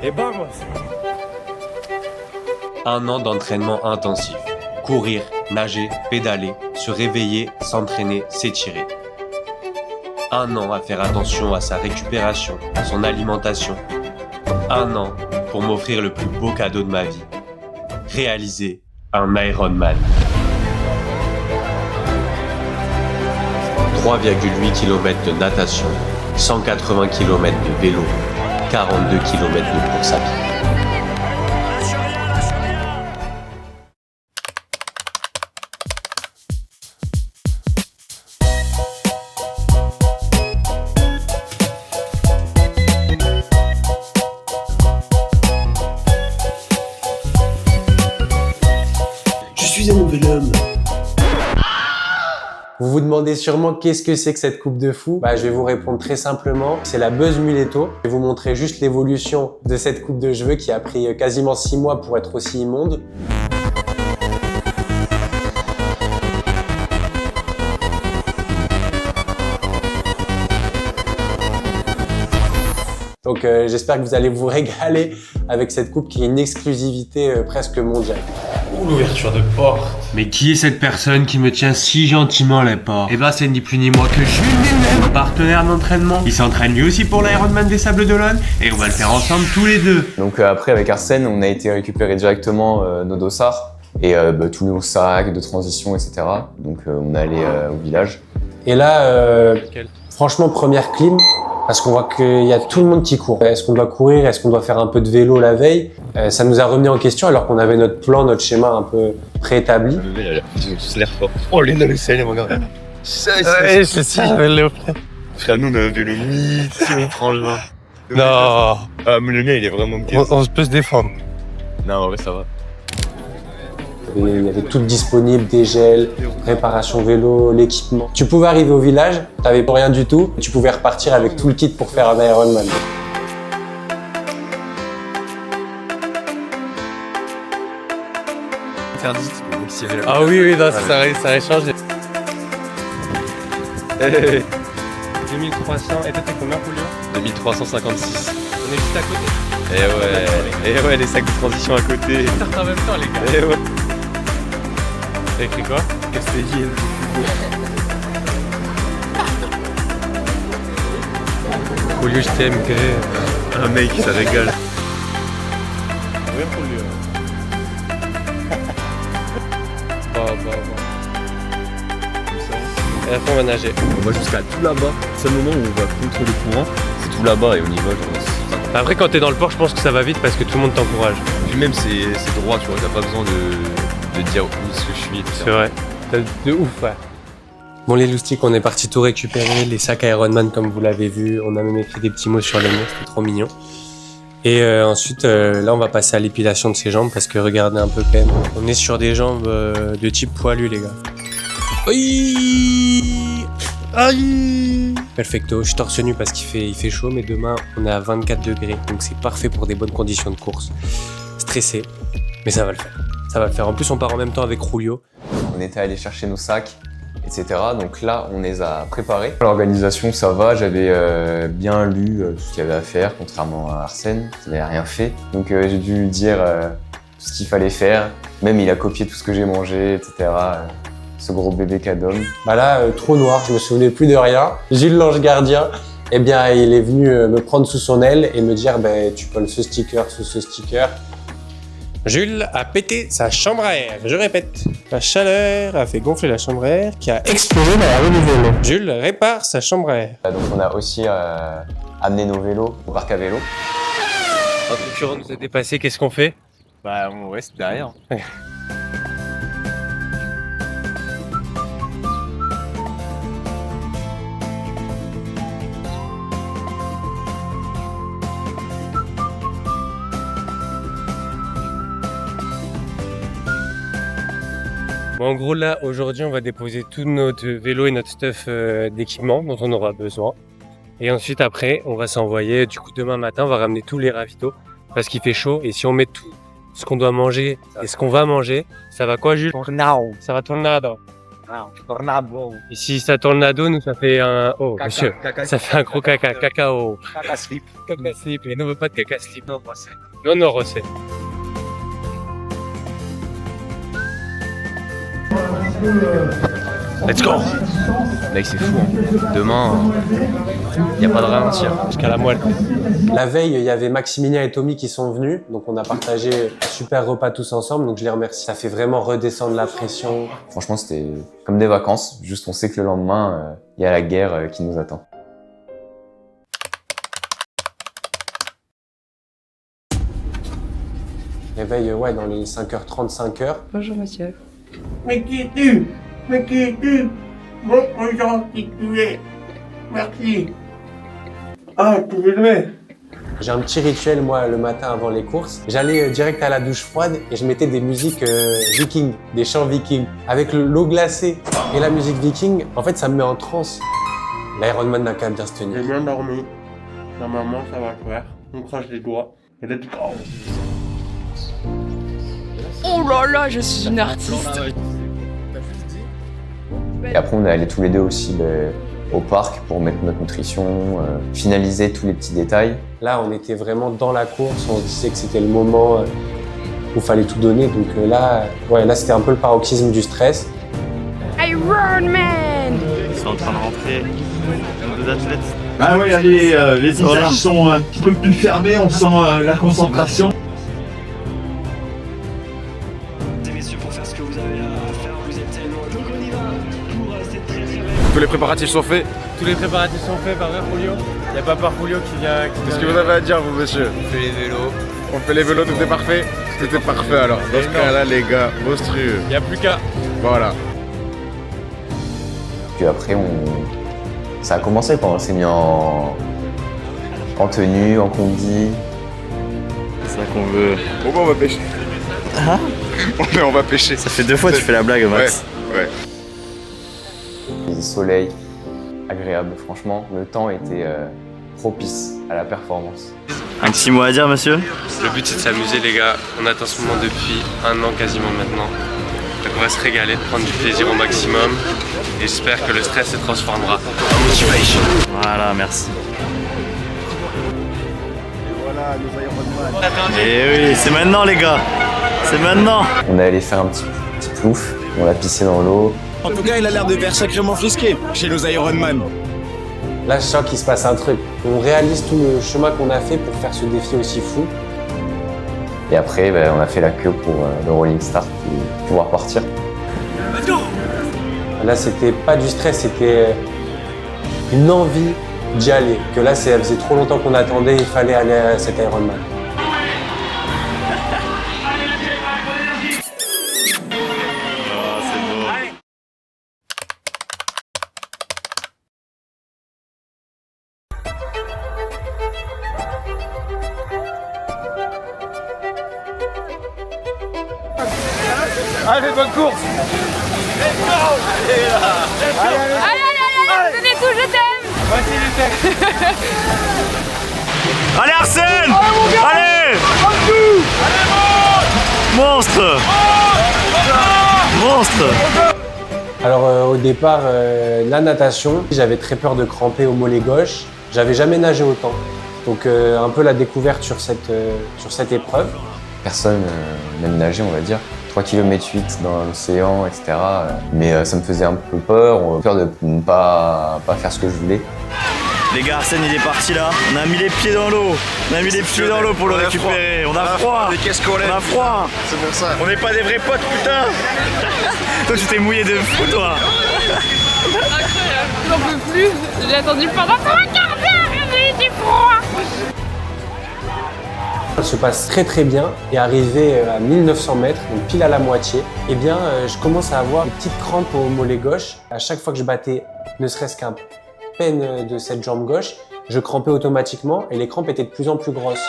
Et vamos! Un an d'entraînement intensif. Courir, nager, pédaler, se réveiller, s'entraîner, s'étirer. Un an à faire attention à sa récupération, à son alimentation. Un an pour m'offrir le plus beau cadeau de ma vie. Réaliser un Ironman. 3,8 km de natation, 180 km de vélo, 42 km de course à pied. Je suis un nouvel homme. Vous vous demandez sûrement qu'est-ce que c'est que cette coupe de fou? Je vais vous répondre très simplement. C'est la Buzz Muletto. Je vais vous montrer juste l'évolution de cette coupe de cheveux qui a pris quasiment 6 mois pour être aussi immonde. Donc j'espère que vous allez vous régaler avec cette coupe qui est une exclusivité presque mondiale. L'ouverture de porte. Mais qui est cette personne qui me tient si gentiment les portes? Eh ben c'est ni plus ni moins que Jules lui-même, mon partenaire d'entraînement. Il s'entraîne lui aussi pour l'Ironman des Sables d'Olonne et on va le faire ensemble tous les deux. Donc après avec Arsène, on a été récupérer directement nos dossards et tous nos sacs de transition, etc. Donc on est allé au village. Et là, franchement, première clim, parce qu'on voit qu'il y a tout le monde qui court. Est-ce qu'on doit courir? Est-ce qu'on doit faire un peu de vélo la veille? Ça nous a remis en question alors qu'on avait notre plan, notre schéma un peu préétabli. Ils ont tous l'air fort. Oh, les noms, c'est les regarde. Ouais, je sais, je vais le faire. Frère, nous, on a un vélo mythe, on prend le vin. Non, Ah, mais le mien, il est vraiment bien. on peut se défendre. Non, ouais, ça va. Il y avait tout disponible, des gels, réparation vélo, l'équipement. Tu pouvais arriver au village, t'avais pour rien du tout, tu pouvais repartir avec tout le kit pour faire un Ironman. Faire 10, donc si elle Ah oui, non, ça aurait changé. 2300, et toi, t'es combien, Julio? 2356. On est juste à côté. Et ouais, les sacs de transition à côté. En même temps, les gars. Et ouais. T'as écrit quoi? Castellier. Julio, je t'aime, que... Un mec, ça régale. Oui, Julio. Bon. Et après, on va nager. On va jusqu'à tout là-bas. Le seul moment où on va contre le courant, c'est tout là-bas et on y va. Après, quand t'es dans le port, je pense que ça va vite parce que tout le monde t'encourage. Puis même c'est droit, tu vois, t'as pas besoin de dire où est-ce que je suis, etc. C'est vrai. De ouf, ouais. Bon les loustiques, on est parti tout récupérer, les sacs Ironman comme vous l'avez vu, on a même écrit des petits mots sur les mots, c'était trop mignon. Et ensuite, là on va passer à l'épilation de ses jambes parce que regardez un peu quand même, on est sur des jambes de type poilu les gars. Aïe Aïe Perfecto, je suis torse nu parce qu'il fait chaud, mais demain on est à 24 degrés, donc c'est parfait pour des bonnes conditions de course. Stressé, mais ça va le faire. Ça va le faire. En plus, on part en même temps avec Julio. On était allé chercher nos sacs, etc. Donc là, on les a préparés. L'organisation, ça va. J'avais bien lu tout ce qu'il y avait à faire, contrairement à Arsène, qui n'avait rien fait. Donc j'ai dû lui dire tout ce qu'il fallait faire. Même il a copié tout ce que j'ai mangé, etc. Ce gros bébé cadom. Là, trop noir, je me souvenais plus de rien. Jules l'ange gardien, eh bien, il est venu me prendre sous son aile et me dire tu colles ce sticker sous ce sticker. Jules a pété sa chambre à air. Je répète, la chaleur a fait gonfler la chambre à air qui a explosé dans la rue du vélo. Jules répare sa chambre à air. Donc on a aussi amené nos vélos au parc à vélo. Un concurrent nous a dépassé, qu'est-ce qu'on fait? Bah, ouais, c'est derrière. Bon, en gros, là, aujourd'hui, on va déposer tout notre vélo et notre stuff d'équipement dont on aura besoin. Et ensuite, après, on va s'envoyer. Du coup, demain matin, on va ramener tous les ravitaux parce qu'il fait chaud. Et si on met tout ce qu'on doit manger et ce qu'on va manger, ça va quoi, Jules? Tornado. Ça va tornado. Tornado. Et si ça tornado, nous ça fait un... Oh, monsieur, ça fait un gros caca, cacao. Caca slip. Caca slip, et non, on veut pas de caca slip. Non, non, recette. Let's go. Mec, c'est fou. Hein. Demain, y a pas de ralentir. Jusqu'à la moelle. La veille, il y avait Maximilien et Tommy qui sont venus, donc on a partagé un super repas tous ensemble, donc je les remercie. Ça fait vraiment redescendre la pression. Franchement, c'était comme des vacances. Juste, on sait que le lendemain, il y a la guerre qui nous attend. Réveil, ouais, dans les 5h30, 5h. Bonjour monsieur. Mais qui es-tu? Mais qui es-tu? Montre aux gens qui tu es. Merci. Ah, tu veux lever? J'ai un petit rituel, moi, le matin avant les courses. J'allais direct à la douche froide et je mettais des musiques vikings, des chants vikings. Avec l'eau glacée et la musique viking, en fait, ça me met en transe. L'Ironman n'a qu'à bien se J'ai tenir. bien dormi. Normalement, ça va le faire. On croche les doigts. Et let's go. Oh là là, je suis une artiste. Et après, on est allés tous les deux aussi au parc pour mettre notre nutrition, finaliser tous les petits détails. Là, on était vraiment dans la course. On se disait que c'était le moment où il fallait tout donner. Donc là, ouais, là, c'était un peu le paroxysme du stress. Ironman. Ils sont en train de rentrer, nos deux athlètes. Ah oui, les visages sont un petit peu plus fermés, on sent la concentration. Messieurs, pour faire ce que vous avez à faire, vous êtes tellement... Donc on y va pour rester très très bien. Tous les préparatifs sont faits. Tous les préparatifs sont faits par Julio. Il n'y a pas par Julio qui vient... Qu'est-ce que vous avez à dire, vous, monsieur? On fait les vélos. On fait les vélos, tout est parfait. Tout était parfait alors. Dans ce cas-là, les gars, monstrueux. Il n'y a plus qu'à... Voilà. Puis après, ça a commencé quand on s'est mis en tenue, en combi. C'est ça qu'on veut. Bon, bah, on va pêcher. Hein? On va pêcher. Ça fait 2 fois que tu fais la blague, Max. Ouais. Le soleil, agréable, franchement. Le temps était propice à la performance. Un petit mot à dire, monsieur? Le but c'est de s'amuser les gars, on attend ce moment depuis 1 an quasiment maintenant. Donc on va se régaler, de prendre du plaisir au maximum. Et j'espère que le stress se transformera en motivation. Voilà, merci. Et oui, c'est maintenant les gars. C'est maintenant. On est allé faire un petit plouf, on l'a pissé dans l'eau. En tout cas, il a l'air de faire sacrément frisqué chez nos Ironman. Là, je sens qu'il se passe un truc. On réalise tout le chemin qu'on a fait pour faire ce défi aussi fou. Et après, on a fait la queue pour le Rolling Start et pouvoir partir. Là, c'était pas du stress, c'était une envie d'y aller. Que là, ça faisait trop longtemps qu'on attendait, il fallait aller à cet Ironman. Allez, bonne course. Allez, venez tous, je t'aime. Allez Arsène! Allez! Monstre! Monstre! Alors au départ, la natation, j'avais très peur de cramper au mollet gauche. J'avais jamais nagé autant. Donc un peu la découverte sur cette épreuve. Personne n'aime nager, on va dire. 3 km 8 dans l'océan, etc. Mais ça me faisait un peu peur de ne pas faire ce que je voulais. Les gars, Arsène il est parti là. On a mis les pieds dans l'eau. On a mis les pieds dans l'eau pour le récupérer. On a froid. On a froid. C'est pour ça. On n'est pas des vrais potes, putain. Toi tu t'es mouillé de fou, toi. Incroyable, j'en peux plus. J'ai attendu pendant 3 quarts d'heure, j'ai eu du froid. Elle se passe très très bien et arrivé à 1900 mètres, donc pile à la moitié, eh bien je commence à avoir une petite crampe au mollet gauche. À chaque fois que je battais ne serait-ce qu'un peine de cette jambe gauche, je crampais automatiquement et les crampes étaient de plus en plus grosses.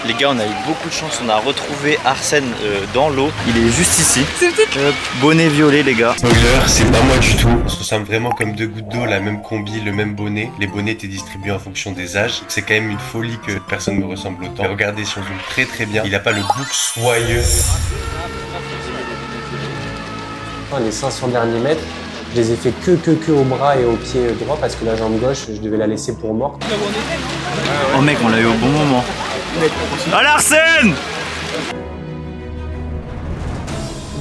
Les gars, on a eu beaucoup de chance. On a retrouvé Arsène dans l'eau. Il est juste ici. Hop, bonnet violet, les gars. Spoiler, c'est pas moi du tout. On se ressemble vraiment comme 2 gouttes d'eau, la même combi, le même bonnet. Les bonnets étaient distribués en fonction des âges. C'est quand même une folie que personne me ressemble autant. Mais regardez, si on zoome très très bien, il a pas le bouc soyeux. fin, les 500 derniers mètres, je les ai fait que au bras et au pied droit parce que la jambe gauche, je devais la laisser pour morte. Oh mec, on l'a eu au bon moment. À l'Arsène!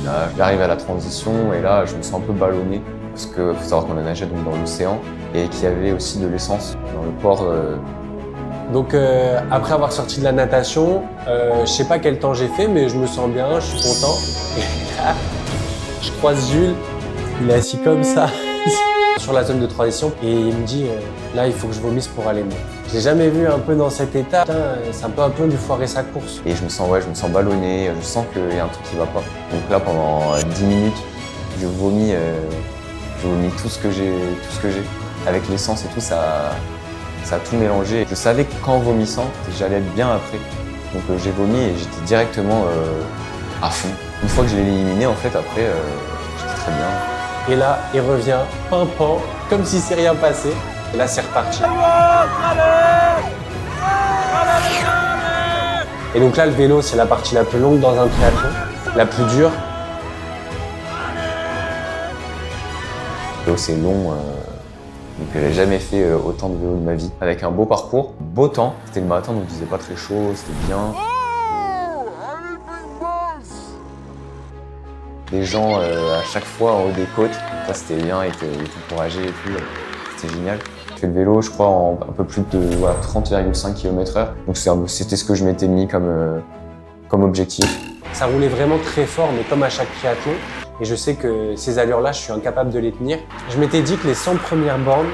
Là, j'arrive à la transition et là, je me sens un peu ballonné parce qu'il faut savoir qu'on a nagé donc dans l'océan et qu'il y avait aussi de l'essence dans le port. Donc après avoir sorti de la natation, je sais pas quel temps j'ai fait, mais je me sens bien, je suis content. Et là, je croise Jules, il est assis comme ça sur la zone de transition et il me dit là il faut que je vomisse pour aller mieux. Je l'ai jamais vu un peu dans cet état. Putain, c'est un peu lui foirer sa course. Et je me sens ballonné, je sens qu'il y a un truc qui va pas. Donc là pendant 10 minutes, je vomis tout ce que j'ai. Avec l'essence et tout, ça a tout mélangé. Je savais que qu'en vomissant, j'allais être bien après. Donc j'ai vomi et j'étais directement à fond. Une fois que je l'ai éliminé, en fait, après, j'étais très bien. Et là, il revient pimpant, comme si c'est rien passé. Et là, c'est reparti. Et donc là, le vélo, c'est la partie la plus longue dans un triathlon, la plus dure. Le vélo, c'est long. Donc j'ai jamais fait autant de vélo de ma vie. Avec un beau parcours, beau temps. C'était le matin, donc il faisait pas très chaud, c'était bien. Les gens à chaque fois en haut des côtes, ça c'était bien, ils t'encourageaient et tout, c'était génial. J'ai fait le vélo, je crois, en un peu plus de 30,5 km/h. Donc c'était ce que je m'étais mis comme objectif. Ça roulait vraiment très fort, mais comme à chaque triathlon. Et je sais que ces allures-là, je suis incapable de les tenir. Je m'étais dit que les 100 premières bornes,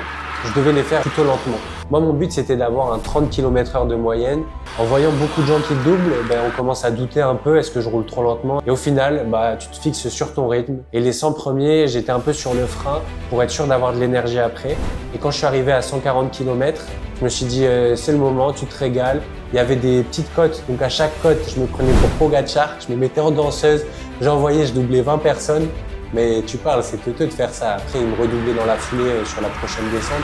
je devais les faire plutôt lentement. Moi, mon but, c'était d'avoir un 30 km/h de moyenne. En voyant beaucoup de gens qui doublent, on commence à douter un peu, est-ce que je roule trop lentement? Et au final, tu te fixes sur ton rythme. Et les 100 premiers, j'étais un peu sur le frein pour être sûr d'avoir de l'énergie après. Et quand je suis arrivé à 140 km, je me suis dit, c'est le moment, tu te régales. Il y avait des petites côtes, donc à chaque côte, je me prenais pour Pogacar, je me mettais en danseuse, j'envoyais, je doublais 20 personnes. Mais tu parles, c'est teuteux de faire ça. Après, ils me redoublaient dans la foulée sur la prochaine descente.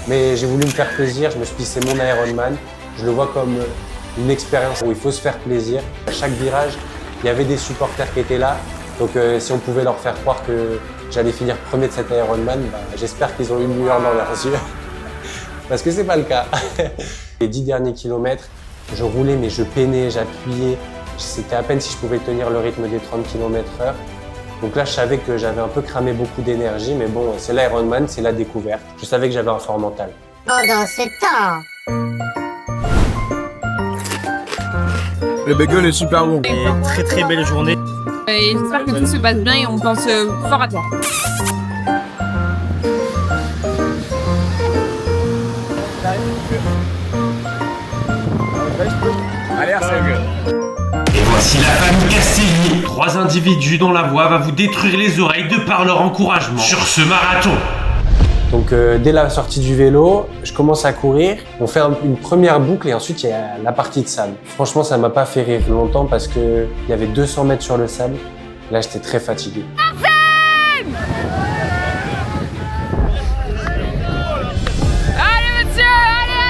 Mais j'ai voulu me faire plaisir, je me suis dit c'est mon Ironman. Je le vois comme une expérience où il faut se faire plaisir. À chaque virage, il y avait des supporters qui étaient là. Donc si on pouvait leur faire croire que j'allais finir premier de cet Ironman, j'espère qu'ils ont eu une lueur dans leurs yeux. Parce que c'est pas le cas. Les 10 derniers kilomètres, je roulais mais je peinais, j'appuyais. C'était à peine si je pouvais tenir le rythme des 30 km/h. Donc là, je savais que j'avais un peu cramé beaucoup d'énergie, mais bon, c'est l'Ironman, c'est la découverte. Je savais que j'avais un fort mental. Pendant ce temps, Le bagel est super bon. Très très belle journée. Et j'espère que tout se passe bien et on pense fort à toi. Allez, Arsène. Et voici la famille Castelli. 3 individus dont la voix va vous détruire les oreilles de par leur encouragement sur ce marathon. Donc dès la sortie du vélo, je commence à courir. On fait une première boucle et ensuite il y a la partie de sable. Franchement, ça m'a pas fait rire longtemps parce qu'il y avait 200 mètres sur le sable. Là, j'étais très fatigué. Allez monsieur, allez.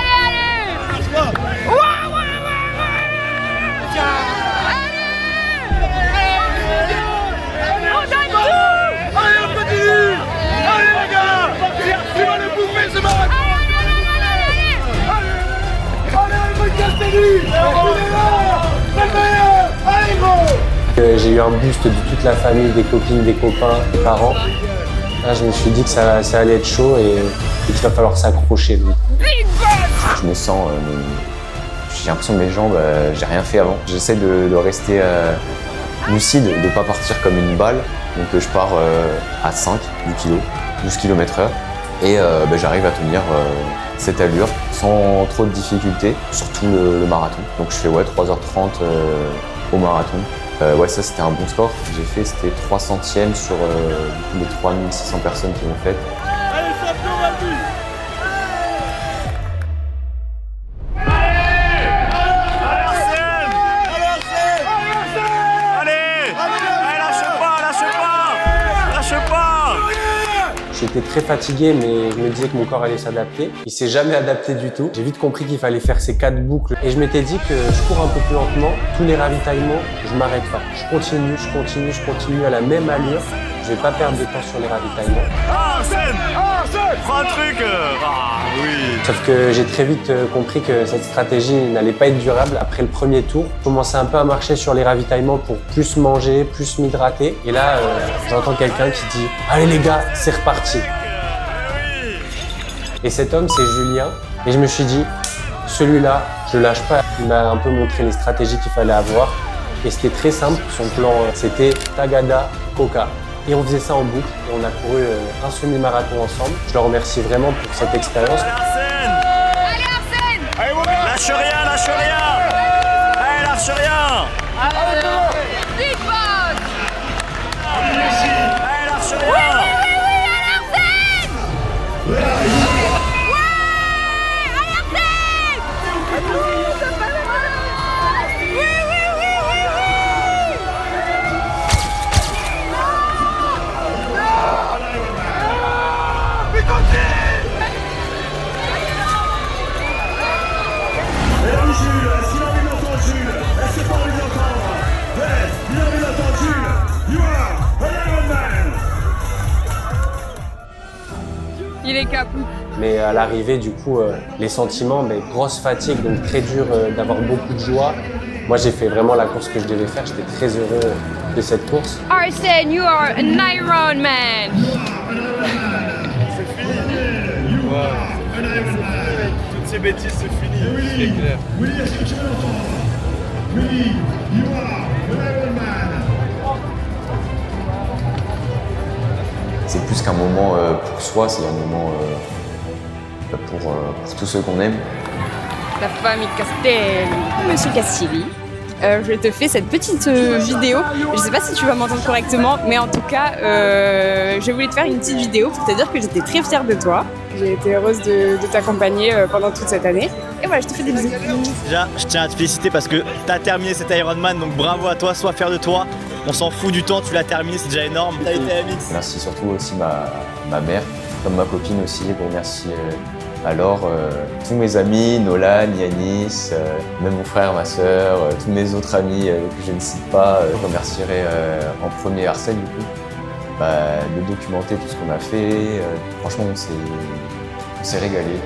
J'ai eu un boost de toute la famille, des copines, des copains, des parents. Là, je me suis dit que ça allait être chaud et qu'il va falloir s'accrocher. Je me sens, j'ai l'impression que mes jambes, j'ai rien fait avant. J'essaie de rester lucide, de ne pas partir comme une balle. Donc je pars à 5 du kilo, 12 km/h. Et j'arrive à tenir cette allure sans trop de difficultés, surtout le marathon. Donc je fais 3h30 au marathon. Ça c'était un bon score. J'ai fait, c'était 3 centièmes sur les 3600 personnes qui l'ont fait. J'étais très fatigué, mais je me disais que mon corps allait s'adapter. Il s'est jamais adapté du tout. J'ai vite compris qu'il fallait faire ces 4 boucles. Et je m'étais dit que je cours un peu plus lentement. Tous les ravitaillements, je m'arrête pas. Je continue à la même allure. je vais pas perdre de temps sur les ravitaillements. Arsène, prends un truc. Oui. Sauf que j'ai très vite compris que cette stratégie n'allait pas être durable. Après le premier tour, je commençais un peu à marcher sur les ravitaillements pour plus manger, plus m'hydrater. Et là, j'entends quelqu'un qui dit « Allez les gars, c'est reparti !» Et cet homme, c'est Julien. Et je me suis dit, celui-là, je le lâche pas. Il m'a un peu montré les stratégies qu'il fallait avoir. Et c'était très simple. Son plan, c'était Tagada, Coca. Et on faisait ça en boucle. Et on a couru un semi-marathon ensemble. Je le remercie vraiment pour cette expérience. Allez Arsène. Lâche rien, lâche rien. Allez, lâche rien. Big boss. Allez, lâche rien. Il est capou. Mais à l'arrivée, du coup, les sentiments, grosse fatigue, donc très dur d'avoir beaucoup de joie. Moi, j'ai fait vraiment la course que je devais faire. J'étais très heureux de cette course. Arsène, you are an Iron Man. C'est fini. Toutes ces bêtises, c'est fini. C'est clair. Willy, est-ce que tu veux l'entendre? Willy, you are an Iron Man. C'est plus qu'un moment pour soi, c'est un moment pour tous ceux qu'on aime. La famille Castelli. Monsieur Castelli, je te fais cette petite vidéo. Je sais pas si tu vas m'entendre correctement, mais en tout cas, je voulais te faire une petite vidéo pour te dire que j'étais très fière de toi. J'ai été heureuse de t'accompagner pendant toute cette année. Et voilà, je te fais des bisous. Déjà, je tiens à te féliciter parce que t'as terminé cet Ironman, donc bravo à toi, sois fier de toi. On s'en fout du temps, tu l'as terminé, c'est déjà énorme. T'as été AMX. Merci surtout aussi ma mère, comme ma copine aussi. Bon, merci tous mes amis, Nolan, Yanis, même mon frère, ma soeur, tous mes autres amis que je ne cite pas. Je remercierai en premier Arsène du coup, de documenter tout ce qu'on a fait. Franchement, on s'est régalé.